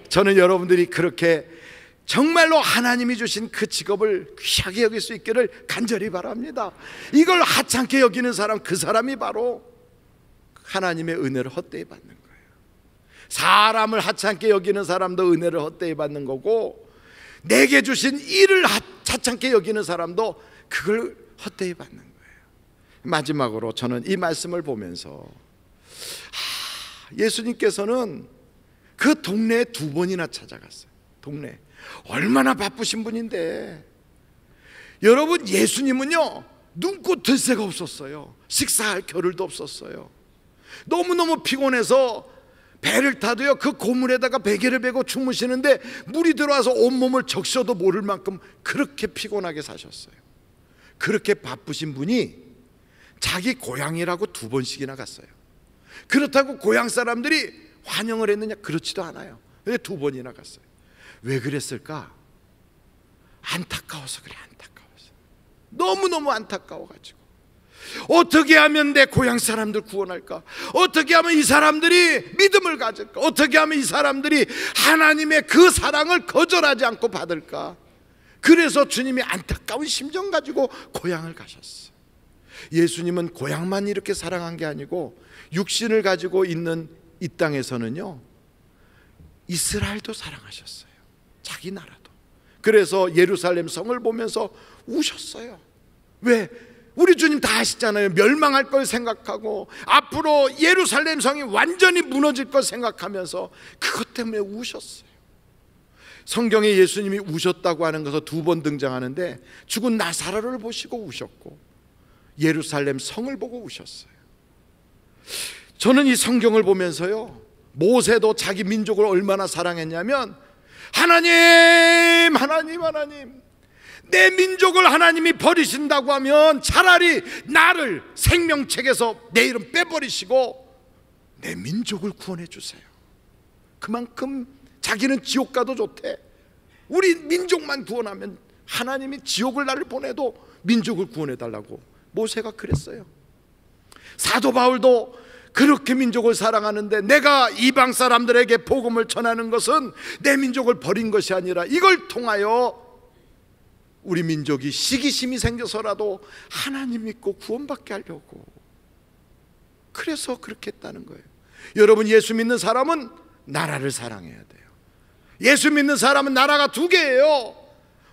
저는 여러분들이 그렇게 정말로 하나님이 주신 그 직업을 귀하게 여길 수 있기를 간절히 바랍니다. 이걸 하찮게 여기는 사람, 그 사람이 바로 하나님의 은혜를 헛되이 받는 거예요. 사람을 하찮게 여기는 사람도 은혜를 헛되이 받는 거고, 내게 주신 일을 하찮게 여기는 사람도 그걸 헛되이 받는 거예요. 마지막으로 저는 이 말씀을 보면서 예수님께서는 그 동네에 2번이나 찾아갔어요. 동네 얼마나 바쁘신 분인데, 여러분, 예수님은요 눈꽃 들 새가 없었어요. 식사할 겨를도 없었어요. 너무너무 피곤해서 배를 타도요 그 고물에다가 베개를 베고 주무시는데 물이 들어와서 온몸을 적셔도 모를 만큼 그렇게 피곤하게 사셨어요. 그렇게 바쁘신 분이 자기 고향이라고 2번씩이나 갔어요. 그렇다고 고향 사람들이 환영을 했느냐? 그렇지도 않아요. 왜 2번이나 갔어요? 왜 그랬을까? 안타까워서 그래. 안타까워서. 너무너무 안타까워가지고 어떻게 하면 내 고향 사람들 구원할까? 어떻게 하면 이 사람들이 믿음을 가질까? 어떻게 하면 이 사람들이 하나님의 그 사랑을 거절하지 않고 받을까? 그래서 주님이 안타까운 심정 가지고 고향을 가셨어요. 예수님은 고향만 이렇게 사랑한 게 아니고 육신을 가지고 있는 이 땅에서는요 이스라엘도 사랑하셨어요. 자기 나라도. 그래서 예루살렘 성을 보면서 우셨어요. 왜? 우리 주님 다 아시잖아요. 멸망할 걸 생각하고 앞으로 예루살렘 성이 완전히 무너질 걸 생각하면서 그것 때문에 우셨어요. 성경에 예수님이 우셨다고 하는 것은 2번 등장하는데, 죽은 나사로를 보시고 우셨고 예루살렘 성을 보고 우셨어요. 저는 이 성경을 보면서요, 모세도 자기 민족을 얼마나 사랑했냐면, 하나님 내 민족을 하나님이 버리신다고 하면 차라리 나를 생명책에서 내 이름 빼버리시고 내 민족을 구원해 주세요. 그만큼 자기는 지옥 가도 좋대. 우리 민족만 구원하면 하나님이 지옥을 나를 보내도 민족을 구원해 달라고 모세가 그랬어요. 사도 바울도 그렇게 민족을 사랑하는데, 내가 이방 사람들에게 복음을 전하는 것은 내 민족을 버린 것이 아니라 이걸 통하여 우리 민족이 시기심이 생겨서라도 하나님 믿고 구원받게 하려고, 그래서 그렇게 했다는 거예요. 여러분, 예수 믿는 사람은 나라를 사랑해야 돼요. 예수 믿는 사람은 나라가 2개예요.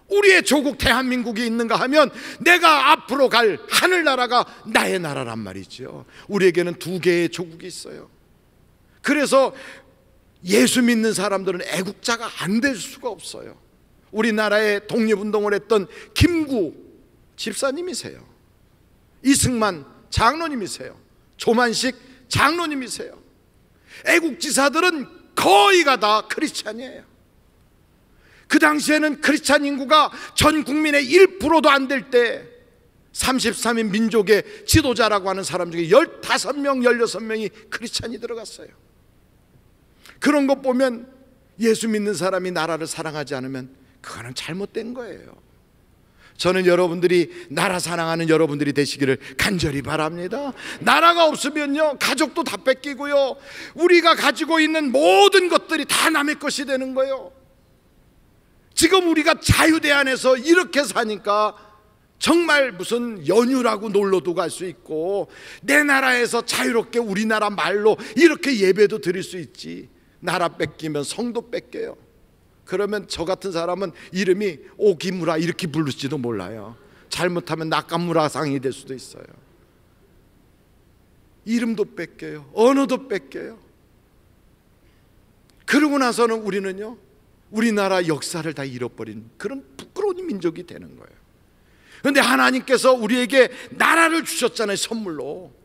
우리의 조국 대한민국이 있는가 하면 내가 앞으로 갈 하늘나라가 나의 나라란 말이죠. 우리에게는 2개의 조국이 있어요. 그래서 예수 믿는 사람들은 애국자가 안 될 수가 없어요. 우리나라에 독립운동을 했던 김구 집사님이세요. 이승만 장로님이세요. 조만식 장로님이세요. 애국지사들은 거의가 다 크리스찬이에요. 그 당시에는 크리스찬 인구가 전 국민의 1%도 안 될 때 33인 민족의 지도자라고 하는 사람 중에 15명, 16명이 크리스찬이 들어갔어요. 그런 것 보면 예수 믿는 사람이 나라를 사랑하지 않으면 그거는 잘못된 거예요. 저는 여러분들이 나라 사랑하는 여러분들이 되시기를 간절히 바랍니다. 나라가 없으면요, 가족도 다 뺏기고요, 우리가 가지고 있는 모든 것들이 다 남의 것이 되는 거예요. 지금 우리가 자유대 안에서 이렇게 사니까 정말 무슨 연휴라고 놀러도 갈 수 있고, 내 나라에서 자유롭게 우리나라 말로 이렇게 예배도 드릴 수 있지. 나라 뺏기면 성도 뺏겨요. 그러면 저 같은 사람은 이름이 오기무라 이렇게 부를지도 몰라요. 잘못하면 낙가무라상이 될 수도 있어요. 이름도 뺏겨요. 언어도 뺏겨요. 그러고 나서는 우리는요, 우리나라 역사를 다 잃어버린 그런 부끄러운 민족이 되는 거예요. 그런데 하나님께서 우리에게 나라를 주셨잖아요, 선물로.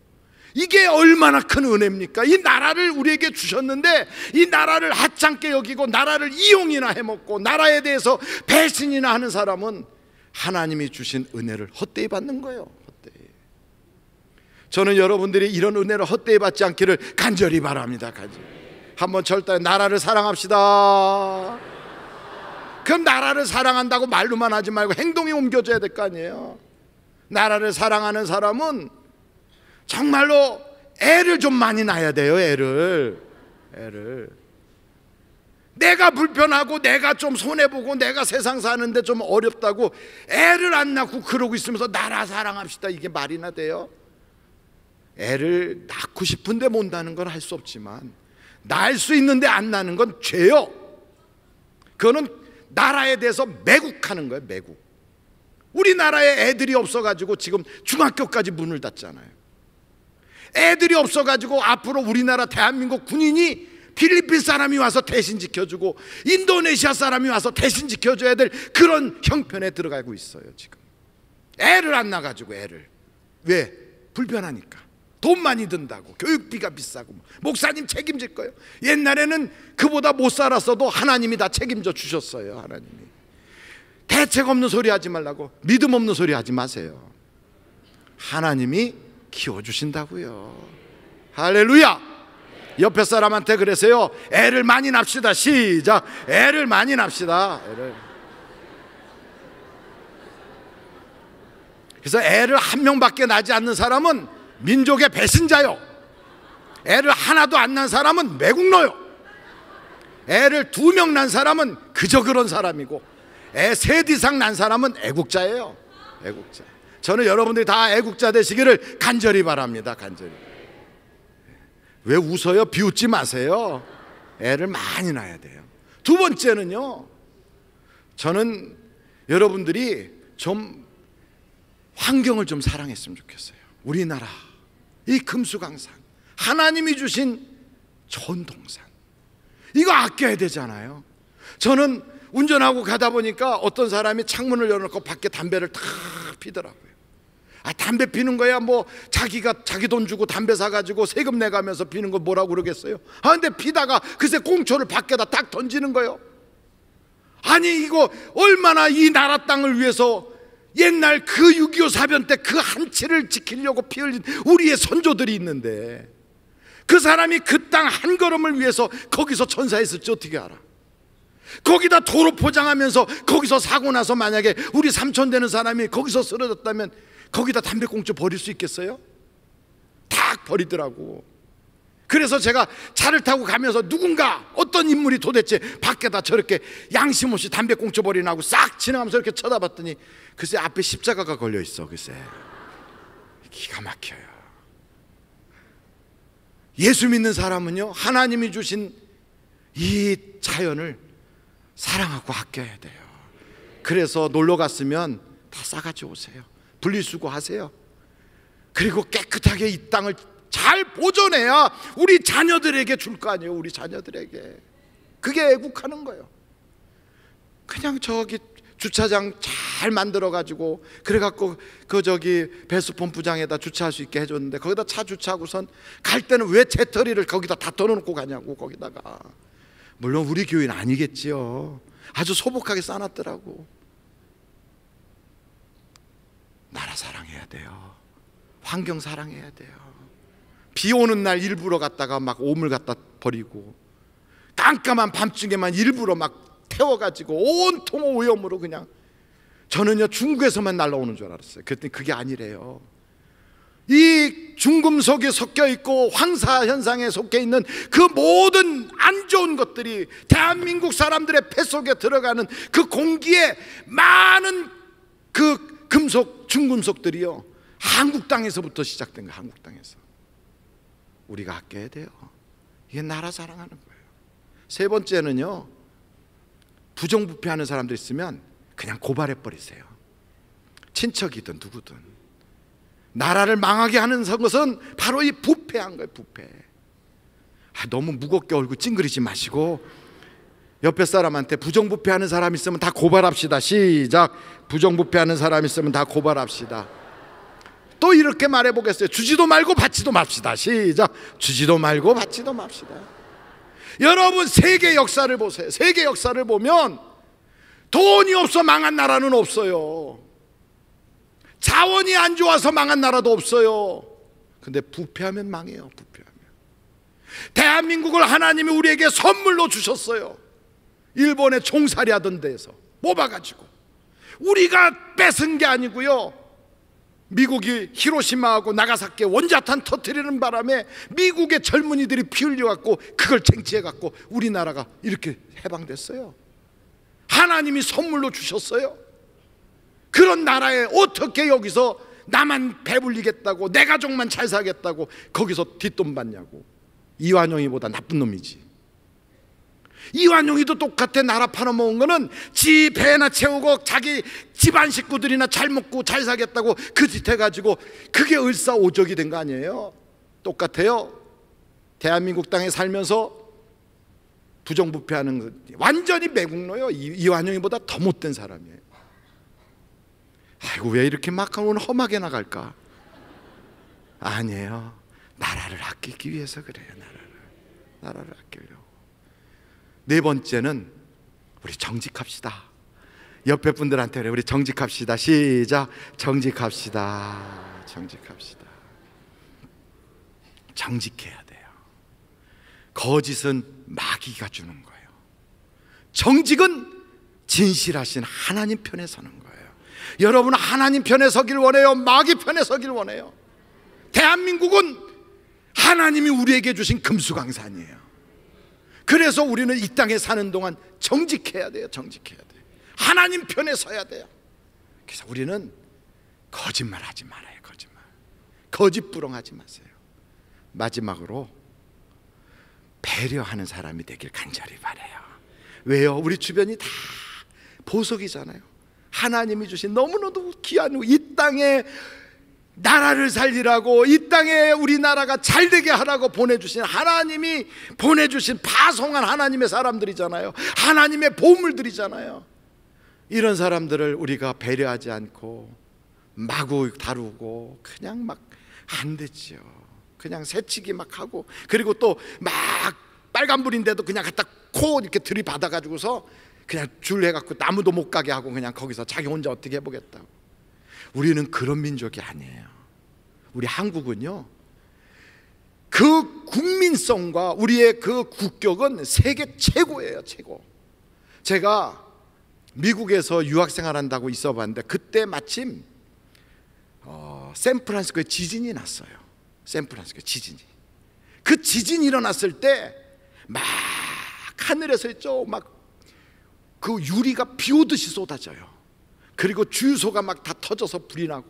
이게 얼마나 큰 은혜입니까? 이 나라를 우리에게 주셨는데 이 나라를 하찮게 여기고 나라를 이용이나 해먹고 나라에 대해서 배신이나 하는 사람은 하나님이 주신 은혜를 헛되이 받는 거예요. 헛되이. 저는 여러분들이 이런 은혜를 헛되이 받지 않기를 간절히 바랍니다. 간절히. 한번 절대 나라를 사랑합시다. 그럼 나라를 사랑한다고 말로만 하지 말고 행동이 옮겨져야 될 거 아니에요. 나라를 사랑하는 사람은 정말로 애를 좀 많이 낳아야 돼요. 애를 내가 불편하고 내가 좀 손해보고 내가 세상 사는데 좀 어렵다고 애를 안 낳고 그러고 있으면서 나라 사랑합시다, 이게 말이나 돼요? 애를 낳고 싶은데 못 낳는 건 할 수 없지만 낳을 수 있는데 안 낳는 건 죄요. 그거는 나라에 대해서 매국하는 거예요. 매국. 우리나라에 애들이 없어가지고 지금 중학교까지 문을 닫잖아요. 애들이 없어가지고 앞으로 우리나라 대한민국 군인이 필리핀 사람이 와서 대신 지켜주고 인도네시아 사람이 와서 대신 지켜줘야 될 그런 형편에 들어가고 있어요. 지금 애를 안 낳아가지고. 애를 왜? 불편하니까. 돈 많이 든다고, 교육비가 비싸고. 목사님 책임질 거예요. 옛날에는 그보다 못 살았어도 하나님이 다 책임져 주셨어요. 하나님이. 대책 없는 소리 하지 말라고, 믿음 없는 소리 하지 마세요. 하나님이 키워주신다고요. 할렐루야. 옆에 사람한테 그러세요. 애를 많이 납시다. 시작. 애를 많이 납시다. 애를. 그래서 애를 한 명밖에 낳지 않는 사람은 민족의 배신자요. 애를 하나도 안 낳은 사람은 매국노요. 애를 2명 낳은 사람은 그저 그런 사람이고, 애 3 이상 낳은 사람은 애국자예요. 애국자. 저는 여러분들이 다 애국자 되시기를 간절히 바랍니다. 간절히. 왜 웃어요? 비웃지 마세요. 애를 많이 낳아야 돼요. 두 번째는요, 저는 여러분들이 좀 환경을 좀 사랑했으면 좋겠어요. 우리나라 이 금수강산, 하나님이 주신 좋은 동산, 이거 아껴야 되잖아요. 저는 운전하고 가다 보니까 어떤 사람이 창문을 열어놓고 밖에 담배를 탁 피더라고요. 담배 피는 거야 뭐 자기가 자기 돈 주고 담배 사가지고 세금 내가면서 피는 거 뭐라고 그러겠어요? 근데 피다가 그새 꽁초를 밖에다 딱 던지는 거예요. 아니 이거 얼마나 이 나라 땅을 위해서 옛날 그 6.25 사변 때 그 한치를 지키려고 피 흘린 우리의 선조들이 있는데, 그 사람이 그 땅 한 걸음을 위해서 거기서 천사했을지 어떻게 알아? 거기다 도로 포장하면서 거기서 사고 나서 만약에 우리 삼촌 되는 사람이 거기서 쓰러졌다면 거기다 담배꽁초 버릴 수 있겠어요? 딱 버리더라고. 그래서 제가 차를 타고 가면서 누군가 어떤 인물이 도대체 밖에다 저렇게 양심 없이 담배꽁초 버리나 하고 싹 지나가면서 이렇게 쳐다봤더니 글쎄 앞에 십자가가 걸려 있어. 글쎄 기가 막혀요. 예수 믿는 사람은요, 하나님이 주신 이 자연을 사랑하고 아껴야 돼요. 그래서 놀러 갔으면 다 싸가지고 오세요. 분리수거 하세요. 그리고 깨끗하게 이 땅을 잘 보존해야 우리 자녀들에게 줄 거 아니에요. 우리 자녀들에게. 그게 애국하는 거예요. 그냥 저기 주차장 잘 만들어가지고 그래갖고 그 저기 배수 펌프장에다 주차할 수 있게 해줬는데 거기다 차 주차하고선 갈 때는 왜 재터리를 거기다 다 던어놓고 가냐고. 거기다가 물론 우리 교회는 아니겠지요. 아주 소복하게 싸놨더라고. 나라 사랑해야 돼요. 환경 사랑해야 돼요. 비 오는 날 일부러 갔다가 막 오물 갖다 버리고, 깜깜한 밤중에만 일부러 막 태워가지고 온통 오염으로 그냥. 저는요 중국에서만 날라오는 줄 알았어요. 그랬더니 그게 아니래요. 이 중금속이 섞여 있고 황사 현상에 속해 있는 그 모든 안 좋은 것들이 대한민국 사람들의 폐 속에 들어가는 그 공기에 많은 그 금속, 중금속들이요 한국 땅에서부터 시작된 거예요. 한국 땅에서. 우리가 아껴야 돼요. 이게 나라 사랑하는 거예요. 세 번째는요, 부정부패하는 사람들 있으면 그냥 고발해 버리세요. 친척이든 누구든. 나라를 망하게 하는 것은 바로 이 부패한 거예요. 부패. 너무 무겁게 얼굴 찡그리지 마시고 옆에 사람한테 부정부패하는 사람 있으면 다 고발합시다. 시작. 부정부패하는 사람 있으면 다 고발합시다. 또 이렇게 말해보겠어요. 주지도 말고 받지도 맙시다. 시작. 주지도 말고 받지도 맙시다. 여러분 세계 역사를 보세요. 세계 역사를 보면 돈이 없어 망한 나라는 없어요. 자원이 안 좋아서 망한 나라도 없어요. 근데 부패하면 망해요. 부패하면. 대한민국을 하나님이 우리에게 선물로 주셨어요. 일본에 총살이 하던 데에서 뽑아가지고. 우리가 뺏은 게 아니고요, 미국이 히로시마하고 나가사키에 원자탄 터뜨리는 바람에 미국의 젊은이들이 피 흘려갖고 그걸 쟁취해갖고 우리나라가 이렇게 해방됐어요. 하나님이 선물로 주셨어요. 그런 나라에 어떻게 여기서 나만 배불리겠다고, 내 가족만 잘 살겠다고 거기서 뒷돈 받냐고. 이완용이보다 나쁜 놈이지. 이완용이도 똑같아. 나라 팔아먹은 거는 지 배나 채우고 자기 집안 식구들이나 잘 먹고 잘 살겠다고 그 짓 해가지고 그게 을사오적이 된 거 아니에요? 똑같아요. 대한민국 땅에 살면서 부정부패하는 거 완전히 매국노요. 이완용이보다 더 못된 사람이에요. 아이고 왜 이렇게 막 오늘 험하게 나갈까? 아니에요. 나라를 아끼기 위해서 그래요. 나라를 아끼려고. 네 번째는 우리 정직합시다. 옆에 분들한테 그래, 우리 정직합시다. 시작. 정직합시다. 정직합시다. 정직해야 돼요. 거짓은 마귀가 주는 거예요. 정직은 진실하신 하나님 편에 서는 거예요. 여러분 하나님 편에 서길 원해요? 마귀 편에 서길 원해요? 대한민국은 하나님이 우리에게 주신 금수강산이에요. 그래서 우리는 이 땅에 사는 동안 정직해야 돼요. 정직해야 돼요. 하나님 편에 서야 돼요. 그래서 우리는 거짓말 하지 말아요. 거짓말. 거짓부렁하지 마세요. 마지막으로 배려하는 사람이 되길 간절히 바라요. 왜요? 우리 주변이 다 보석이잖아요. 하나님이 주신 너무나도 귀한 이 땅에 나라를 살리라고, 이 땅에 우리나라가 잘되게 하라고 보내주신, 하나님이 보내주신 파송한 하나님의 사람들이잖아요. 하나님의 보물들이잖아요. 이런 사람들을 우리가 배려하지 않고 마구 다루고 그냥 막 안 되지요. 그냥 새치기 막 하고, 그리고 또 막 빨간불인데도 그냥 갖다 코 이렇게 들이받아가지고서 그냥 줄 해갖고 아무도 못 가게 하고 그냥 거기서 자기 혼자 어떻게 해보겠다고. 우리는 그런 민족이 아니에요. 우리 한국은요, 그 국민성과 우리의 그 국격은 세계 최고예요. 최고. 제가 미국에서 유학생활한다고 있어봤는데 그때 마침 샌프란시스코에 지진이 났어요. 샌프란시스코에 지진이. 그 지진이 일어났을 때 막 하늘에서 있죠, 막 그 유리가 비 오듯이 쏟아져요. 그리고 주유소가 막 다 터져서 불이 나고,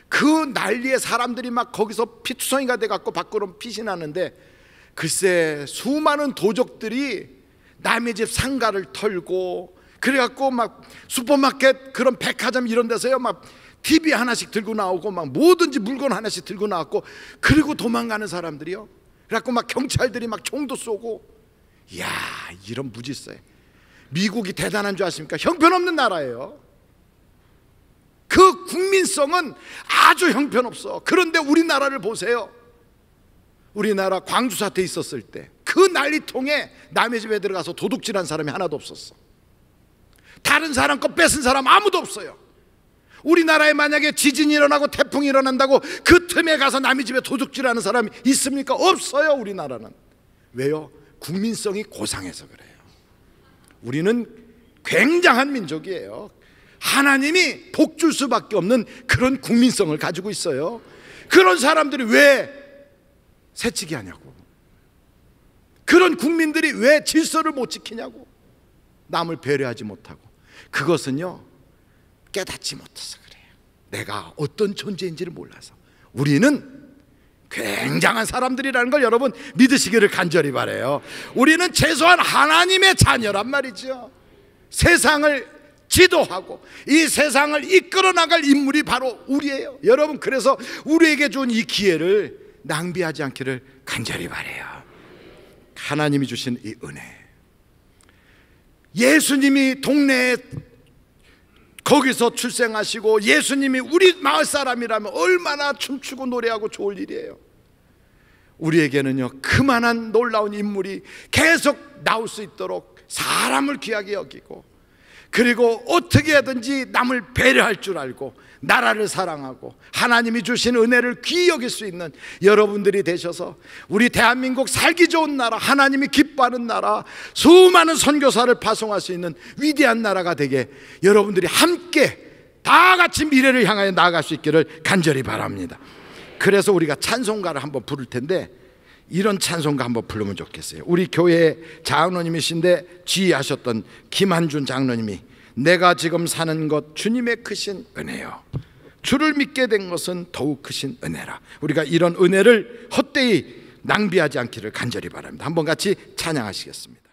그 난리에 사람들이 막 거기서 피투성이가 돼갖고 밖으로 빛이 나는데, 글쎄 수많은 도적들이 남의 집 상가를 털고, 그래갖고 막 슈퍼마켓 그런 백화점 이런 데서요 막 TV 하나씩 들고 나오고 막 뭐든지 물건 하나씩 들고 나왔고, 그리고 도망가는 사람들이요. 그래갖고 막 경찰들이 막 총도 쏘고. 이야, 이런 무질서에 미국이 대단한 줄 아십니까? 형편없는 나라예요. 그 국민성은 아주 형편없어. 그런데 우리나라를 보세요. 우리나라 광주 사태 있었을 때 그 난리통에 남의 집에 들어가서 도둑질한 사람이 하나도 없었어. 다른 사람 거 뺏은 사람 아무도 없어요. 우리나라에 만약에 지진이 일어나고 태풍이 일어난다고 그 틈에 가서 남의 집에 도둑질하는 사람이 있습니까? 없어요. 우리나라는. 왜요? 국민성이 고상해서 그래요. 우리는 굉장한 민족이에요. 하나님이 복 줄 수밖에 없는 그런 국민성을 가지고 있어요. 그런 사람들이 왜 새치기 하냐고. 그런 국민들이 왜 질서를 못 지키냐고. 남을 배려하지 못하고. 그것은요, 깨닫지 못해서 그래요. 내가 어떤 존재인지를 몰라서. 우리는 굉장한 사람들이라는 걸 여러분 믿으시기를 간절히 바라요. 우리는 최소한 하나님의 자녀란 말이죠. 세상을 지도하고 이 세상을 이끌어 나갈 인물이 바로 우리예요. 여러분, 그래서 우리에게 준 이 기회를 낭비하지 않기를 간절히 바라요. 하나님이 주신 이 은혜, 예수님이 동네에 거기서 출생하시고 예수님이 우리 마을 사람이라면 얼마나 춤추고 노래하고 좋을 일이에요. 우리에게는요, 그만한 놀라운 인물이 계속 나올 수 있도록 사람을 귀하게 여기고, 그리고 어떻게 하든지 남을 배려할 줄 알고 나라를 사랑하고 하나님이 주신 은혜를 귀히 여길 수 있는 여러분들이 되셔서 우리 대한민국 살기 좋은 나라, 하나님이 기뻐하는 나라, 수많은 선교사를 파송할 수 있는 위대한 나라가 되게 여러분들이 함께 다 같이 미래를 향하여 나아갈 수 있기를 간절히 바랍니다. 그래서 우리가 찬송가를 한번 부를 텐데, 이런 찬송가 한번 부르면 좋겠어요. 우리 교회 장로님이신데 지휘하셨던 김한준 장로님이 내가 지금 사는 것 주님의 크신 은혜요, 주를 믿게 된 것은 더욱 크신 은혜라. 우리가 이런 은혜를 헛되이 낭비하지 않기를 간절히 바랍니다. 한번 같이 찬양하시겠습니다.